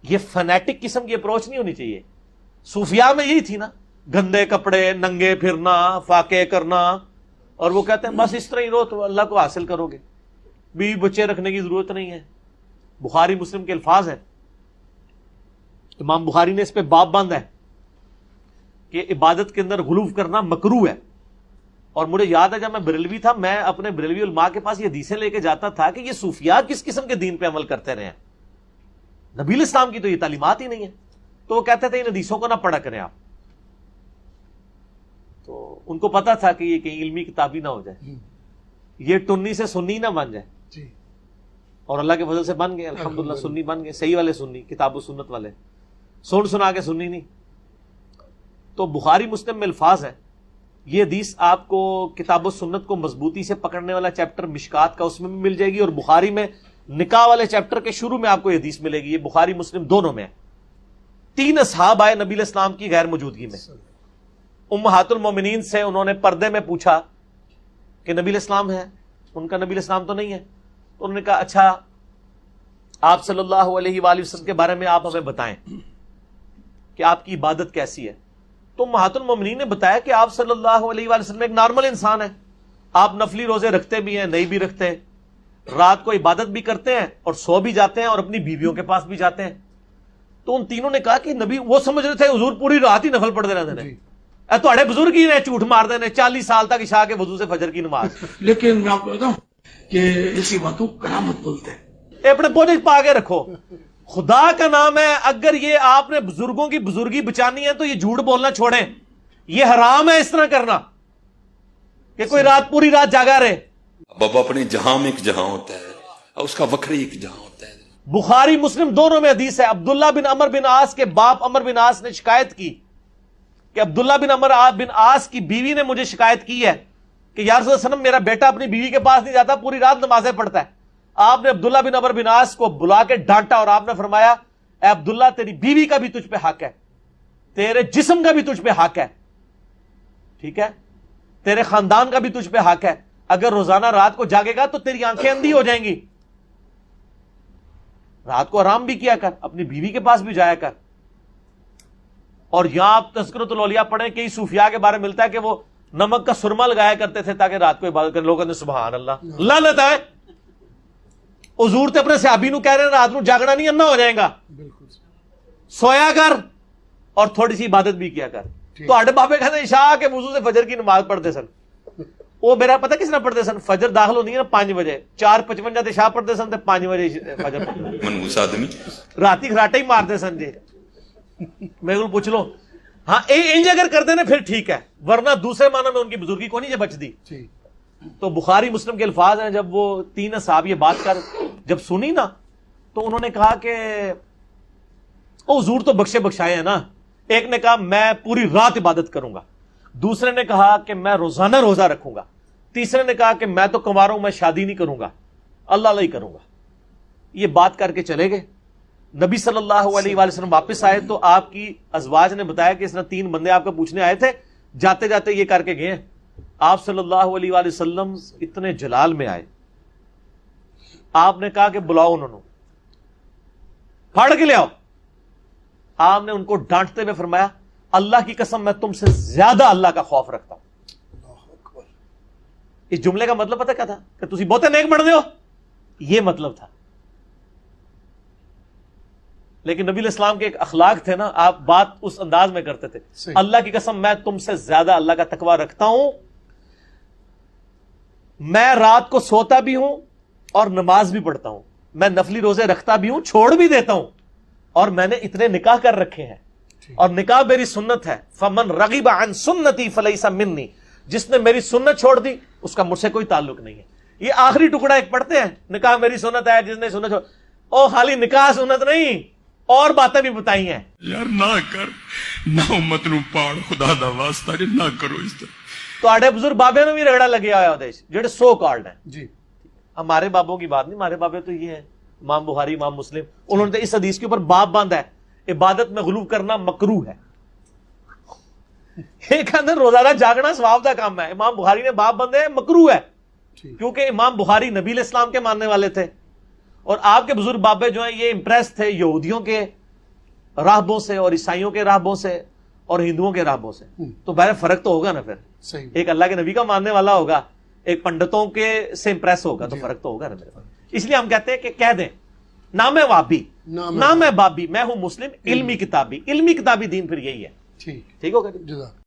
یہ فنیٹک قسم کی اپروچ نہیں ہونی چاہیے. صوفیاء میں یہی تھی نا, گندے کپڑے, ننگے پھرنا, فاقے کرنا, اور وہ کہتے ہیں بس اس طرح ہی رہو تو اللہ کو حاصل کرو گے, بیوی بچے رکھنے کی ضرورت نہیں ہے. بخاری مسلم کے الفاظ ہیں, امام بخاری نے اس پہ باب باندھا ہے کہ عبادت کے اندر غلو کرنا مکروہ ہے. اور مجھے یاد ہے جب میں بریلوی تھا, میں اپنے بریلوی علماء کے پاس یہ حدیثیں لے کے جاتا تھا کہ یہ صوفیاء کس قسم کے دین پہ عمل کرتے رہے ہیں, نبی اسلام کی تو یہ تعلیمات ہی نہیں ہے. تو وہ کہتے تھے ان حدیثوں کو نہ پڑھا کریں آپ. تو ان کو پتا تھا کہ یہ کہیں علمی کتابی نہ ہو جائے, یہ ٹنی سے سنی نہ بن جائے. اور اللہ کے فضل سے بن گئے, الحمدللہ سنی بن گئے, صحیح والے سنی, کتاب و سنت والے, سن سنا کے سنی نہیں. تو بخاری مسلم میں الفاظ ہے, یہ حدیث آپ کو کتاب و سنت کو مضبوطی سے پکڑنے والا چیپٹر مشکات کا اس میں بھی مل جائے گی, اور بخاری میں نکاح والے چیپٹر کے شروع میں آپ کو یہ حدیث ملے گی. یہ بخاری مسلم دونوں میں ہے. 3 اصحاب آئے نبی علیہ السلام کی غیر موجودگی میں, امہات المومنین سے انہوں نے پردے میں پوچھا کہ نبی علیہ السلام ہے, ان کا نبی علیہ السلام تو نہیں ہے. تو انہوں نے کہا اچھا آپ صلی اللہ علیہ وآلہ وسلم کے بارے میں آپ ہمیں بتائیں کہ آپ کی عبادت کیسی ہے. تو امہات المومنین نے بتایا کہ آپ صلی اللہ علیہ وآلہ وسلم ایک نارمل انسان ہے, آپ نفلی روزے رکھتے بھی ہیں, نہیں بھی رکھتے, رات کو عبادت بھی کرتے ہیں اور سو بھی جاتے ہیں اور اپنی بیویوں کے پاس بھی جاتے ہیں. تو ان تینوں نے کہا کہ نبی, وہ سمجھ رہے تھے حضور پوری رات ہی نفل پڑھتے رہتے ہیں, تھوڑے بزرگ ہی نے جھوٹ مار دینے 40 سال تک عشاء کے وضو سے فجر کی نماز. لیکن میں آپ کو بتاؤں کہ ایسی باتوں کرامت بولتے ہیں. اپنے بوجھ پا کے رکھو, خدا کا نام ہے, اگر یہ آپ نے بزرگوں کی بزرگی بچانی ہے تو یہ جھوٹ بولنا چھوڑیں. یہ حرام ہے اس طرح کرنا کہ کوئی رات پوری رات جاگا رہے. اب اپنے جہاں میں ایک جہاں ہوتا ہے اور اس کا وکری ایک جہاں ہوتا ہے. بخاری مسلم دونوں میں حدیث ہے. عبداللہ بن عمر بن عاص کے باپ عمر بن عاص نے شکایت کی کہ عبداللہ بن عمر بن عاص کی بیوی نے مجھے شکایت کی ہے کہ یا رسول اللہ صلی اللہ علیہ وسلم میرا بیٹا اپنی بیوی کے پاس نہیں جاتا, پوری رات نمازیں پڑھتا ہے. آپ نے عبداللہ بن عمر بن عاص کو بلا کے ڈانٹا اور آپ نے فرمایا اے عبداللہ تیری بیوی کا بھی تجھ پہ حق ہے, تیرے جسم کا بھی تجھ پہ حق ہے, ٹھیک ہے, تیرے خاندان کا بھی تجھ پہ حق ہے. اگر روزانہ رات کو جاگے گا تو تیری آنکھیں اندھی ہو جائیں گی. رات کو آرام بھی کیا کر, اپنی بیوی کے پاس بھی جایا کر. اور یہاں آپ تذکرۃ الاولیاء پڑھیں, کئی صوفیاء کے بارے میں ملتا ہے کہ وہ نمک کا سرما لگایا کرتے تھے تاکہ رات کو عبادت کریں. لوگوں نے سبحان اللہ, اللہ لیتا ہے. حضور تے اپنے صحابی نو کہہ رہے ہیں رات کو جاگنا نہیں, انا ہو جائے گا, سویا کر اور تھوڑی سی عبادت بھی کیا کر. تو آڈے بابے کہتے ہیں عشاء کے وضو سے فجر کی نماز پڑھتے سن. وہ میرا پتہ کس نے پڑھتے سن, فجر داخل ہونی ہے نا 5 بجے, 4:55 عشاء پڑھتے سن, 5 بجے فجر منحوس آدمی راتی خراٹے ہی مارتے سن. جی میں پوچھ لو, ہاں انج اگر کرتے نا پھر ٹھیک ہے, ورنہ دوسرے معنی میں ان کی بزرگی کو نہیں جو بچ دی. تو بخاری مسلم کے الفاظ ہیں, جب وہ 3 اصحاب یہ بات کر جب سنی نا تو انہوں نے کہا کہ او حضور تو بخشے بخشائے ہیں نا. ایک نے کہا میں پوری رات عبادت کروں گا, دوسرے نے کہا کہ میں روزانہ روزہ رکھوں گا, تیسرے نے کہا کہ میں تو کنوارا ہوں, میں شادی نہیں کروں گا, اللہ اللہ ہی کروں گا. یہ بات کر کے چلے گئے. نبی صلی اللہ علیہ وآلہ وسلم واپس آئے تو آپ کی ازواج نے بتایا کہ اس نے 3 بندے آپ کو پوچھنے آئے تھے, جاتے جاتے یہ کر کے گئے. آپ صلی اللہ علیہ وآلہ وسلم اتنے جلال میں آئے, آپ نے کہا کہ بلاؤ انہوں نے, پھاڑ کے لے آؤ. آپ نے ان کو ڈانٹتے ہوئے فرمایا اللہ کی قسم میں تم سے زیادہ اللہ کا خوف رکھتا ہوں. اس جملے کا مطلب پتہ کیا تھا کہ تسی بہتے نیک بن ہو, یہ مطلب تھا. لیکن نبی علیہ السلام کے ایک اخلاق تھے نا, آپ بات اس انداز میں کرتے تھے, اللہ کی قسم میں تم سے زیادہ اللہ کا تقوی رکھتا ہوں, میں رات کو سوتا بھی ہوں اور نماز بھی پڑھتا ہوں, میں نفلی روزے رکھتا بھی ہوں, چھوڑ بھی دیتا ہوں, اور میں نے اتنے نکاح کر رکھے ہیں, اور نکاح میری سنت ہے. فمن رغب عن سنتی فلیس منی, جس نے میری سنت چھوڑ دی اس کا مجھ سے کوئی تعلق نہیں ہے. یہ آخری ٹکڑا ایک پڑھتے ہیں, نکاح میری سنت ہے, جس نے سنت چھوڑ, او خالی نکاح سنت نہیں اور باتیں بھی بتائی ہیں. یار نہ کر, نہ امت نو پاڑ, خدا دا واسطہ نہ کرو اس طرح. تو آڑے بزرگ بابے میں بھی رگڑا لگے آیا دیش جڑے سو کارڈ ہیں. جی ہمارے بابوں کی بات نہیں, ہمارے بابے تو یہ ہیں امام بخاری امام مسلم, انہوں نے اس حدیث کے اوپر باب باندھا ہے عبادت میں غلو کرنا مکروہ ہے. ایک اندر روزانہ جاگنا ثواب کا کام ہے, امام بخاری نے باب باندھے ہیں مکروہ ہے, کیونکہ امام بخاری نبی علیہ السلام کے ماننے والے تھے, اور آپ کے بزرگ بابے جو ہیں یہ امپریس تھے یہودیوں کے راہبوں سے اور عیسائیوں کے راہبوں سے اور ہندوؤں کے راہبوں سے، تو بہر فرق تو ہوگا نا پھر. صحیح. ایک اللہ کے نبی کا ماننے والا ہوگا، ایک پنڈتوں کے سے امپریس ہوگا، تو فرق تو ہوگا نا میرے پاس. اس لیے ہم کہتے ہیں کہ کہہ دیں نام ہے وابی، نام ہے بابی، میں ہوں مسلم علمی کتابی. علمی کتابی دین پھر یہی ہے. ٹھیک ہوگا. جزاک